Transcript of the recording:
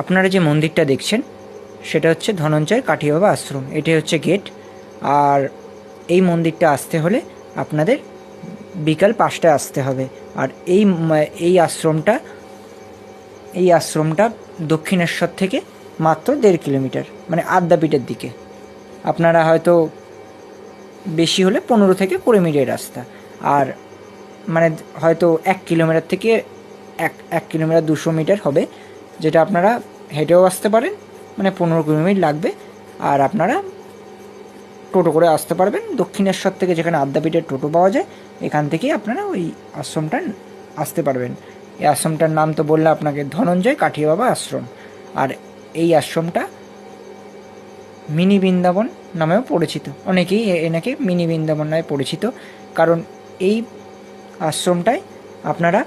আপনারা যে মন্দিরটা দেখছেন সেটা হচ্ছে ধনঞ্জয় কাঠি বাবা আশ্রম। এটাই হচ্ছে গেট। আর এই মন্দিরটা আসতে হলে আপনাদের বিকাল 5টায় আসতে হবে। আর এই আশ্রমটা দক্ষিণেশ্বর থেকে মাত্র 1.5 কিলোমিটার, মানে আদ্যাপীঠের দিকে। আপনারা হয়তো বেশি হলে 15 থেকে 20 মিনিটের রাস্তা। আর মানে হয়তো 1 কিলোমিটার থেকে 1 কিলোমিটার 200 মিটার হবে, যেটা আপনারা হেঁটেও আসতে পারেন, মানে 15-20 মিনিট লাগবে। আর আপনারা টোটো করে আসতে পারবেন দক্ষিণেশ্বর থেকে, যেখানে আদ্যাপীঠের টোটো পাওয়া যায়। এখান থেকেই আপনারা ওই আশ্রমটা আসতে পারবেন। এই আশ্রমটার নাম তো বললে আপনাকে, ধনঞ্জয় কাঠিয়া বাবা আশ্রম। আর এই আশ্রমটা মিনি বৃন্দাবন নামেও পরিচিত। অনেকেই এনাকে মিনি বৃন্দাবন নামে পরিচিত, কারণ এই আশ্রমটায় আপনারা